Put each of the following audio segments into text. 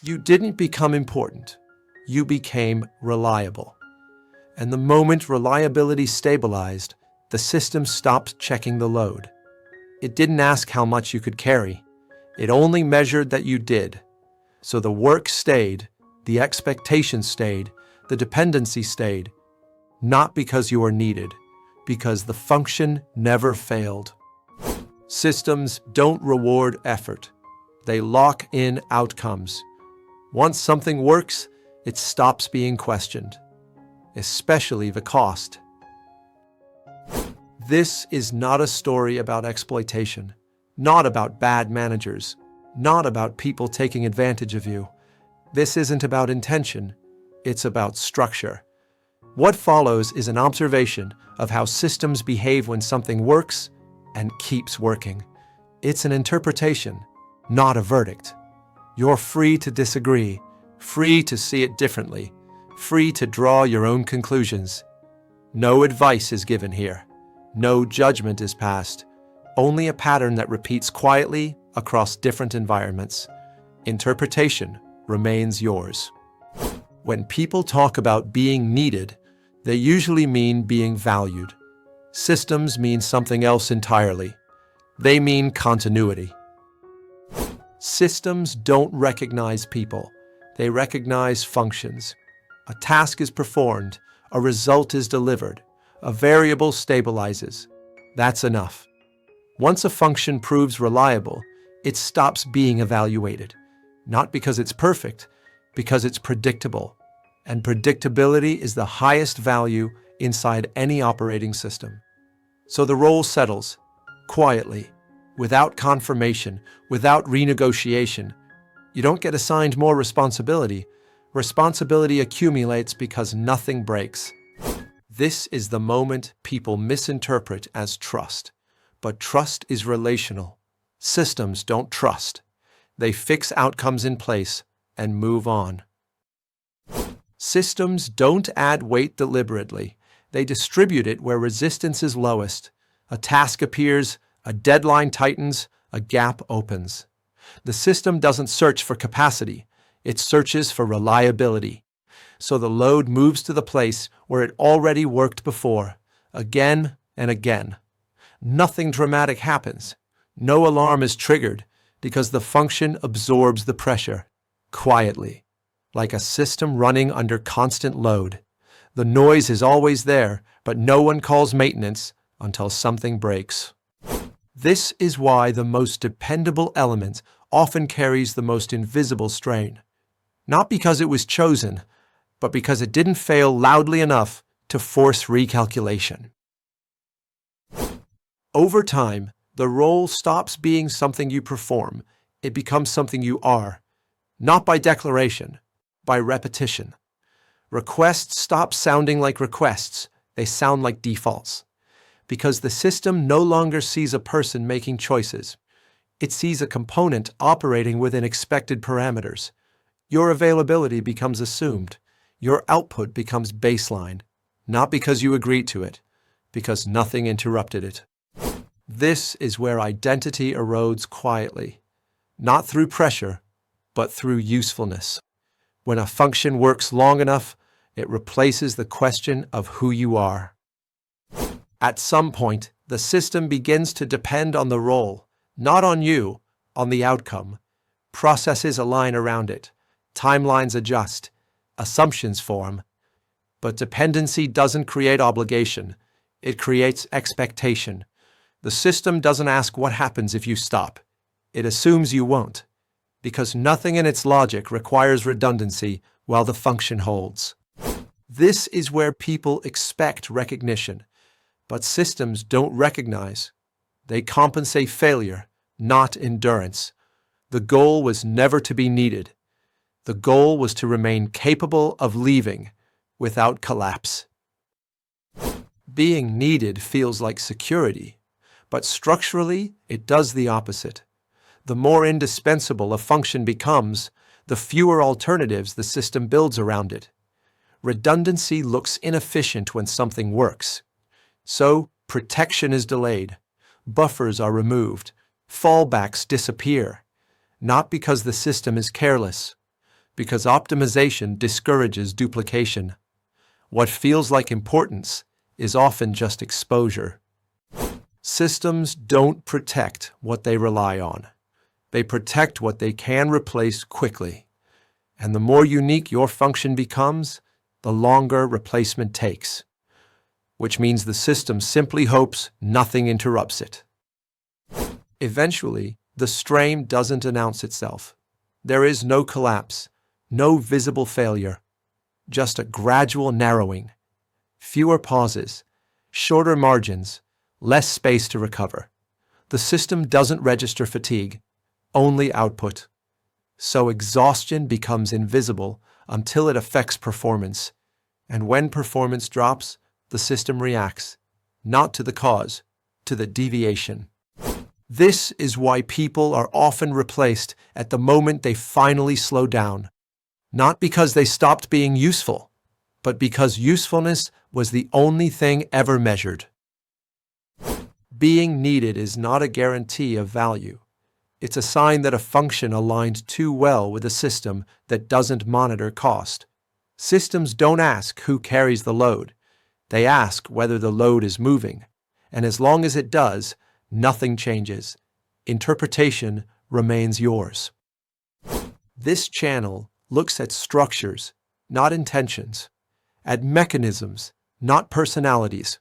You didn't become important. You became reliable. And the moment reliability stabilized, the system stopped checking the load. It didn't ask how much you could carry. It only measured that you did. So the work stayed, the expectation stayed, the dependency stayed. Not because you were needed, because the function never failed. Systems don't reward effort. They lock in outcomes. Once something works, it stops being questioned, especially the cost. This is not a story about exploitation, not about bad managers, not about people taking advantage of you. This isn't about intention, it's about structure. What follows is an observation of how systems behave when something works and keeps working. It's an interpretation, not a verdict. You're free to disagree, free to see it differently, free to draw your own conclusions. No advice is given here. No judgment is passed. Only a pattern that repeats quietly across different environments. Interpretation remains yours. When people talk about being needed, they usually mean being valued. Systems mean something else entirely. They mean continuity. Systems don't recognize people. They recognize functions. A task is performed, a result is delivered, a variable stabilizes. That's enough. Once a function proves reliable, it stops being evaluated. Not because it's perfect, because it's predictable. And predictability is the highest value inside any operating system. So the role settles, quietly, without confirmation, without renegotiation. You don't get assigned more responsibility. Responsibility accumulates because nothing breaks. This is the moment people misinterpret as trust. But trust is relational. Systems don't trust. They fix outcomes in place and move on. Systems don't add weight deliberately. They distribute it where resistance is lowest. A task appears, a deadline tightens, a gap opens. The system doesn't search for capacity. It searches for reliability. So the load moves to the place where it already worked before, again and again. Nothing dramatic happens. No alarm is triggered because the function absorbs the pressure, quietly, like a system running under constant load. The noise is always there, but no one calls maintenance until something breaks. This is why the most dependable element often carries the most invisible strain. Not because it was chosen, but because it didn't fail loudly enough to force recalculation. Over time, the role stops being something you perform. It becomes something you are, not by declaration, by repetition. Requests stop sounding like requests. They sound like defaults. Because the system no longer sees a person making choices. It sees a component operating within expected parameters. Your availability becomes assumed. Your output becomes baseline, not because you agreed to it, because nothing interrupted it. This is where identity erodes quietly, not through pressure, but through usefulness. When a function works long enough, it replaces the question of who you are. At some point, the system begins to depend on the role, not on you, on the outcome. Processes align around it. Timelines adjust. Assumptions form. But dependency doesn't create obligation. It creates expectation. The system doesn't ask what happens if you stop. It assumes you won't, because nothing in its logic requires redundancy while the function holds. This is where people expect recognition, but systems don't recognize. They compensate failure, not endurance. The goal was never to be needed. The goal was to remain capable of leaving without collapse. Being needed feels like security, but structurally it does the opposite. The more indispensable a function becomes, the fewer alternatives the system builds around it. Redundancy looks inefficient when something works. So, protection is delayed. Buffers are removed. Fallbacks disappear. Not because the system is careless, because optimization discourages duplication. What feels like importance is often just exposure. Systems don't protect what they rely on. They protect what they can replace quickly. And the more unique your function becomes, the longer replacement takes, which means the system simply hopes nothing interrupts it. Eventually, the strain doesn't announce itself. There is no collapse, no visible failure, just a gradual narrowing, fewer pauses, shorter margins, less space to recover. The system doesn't register fatigue, only output. So exhaustion becomes invisible until it affects performance. And when performance drops, the system reacts, not to the cause, to the deviation. This is why people are often replaced at the moment they finally slow down. Not because they stopped being useful, but because usefulness was the only thing ever measured. Being needed is not a guarantee of value. It's a sign that a function aligned too well with a system that doesn't monitor cost. Systems don't ask who carries the load. They ask whether the load is moving. And as long as it does, nothing changes. Interpretation remains yours. This channel looks at structures, not intentions, at mechanisms, not personalities.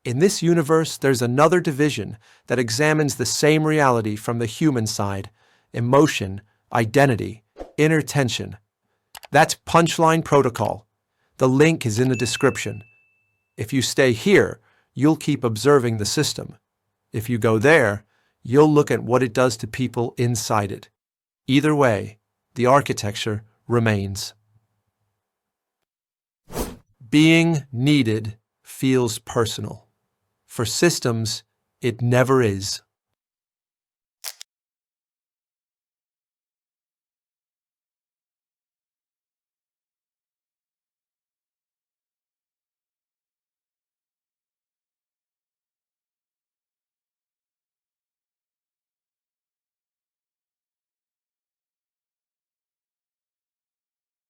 In this universe, there's another division that examines the same reality from the human side: emotion, identity, inner tension. That's Punchline Protocol. The link is in the description. If you stay here, you'll keep observing the system. If you go there, you'll look at what it does to people inside it. Either way, the architecture remains. Being needed feels personal. For systems, it never is.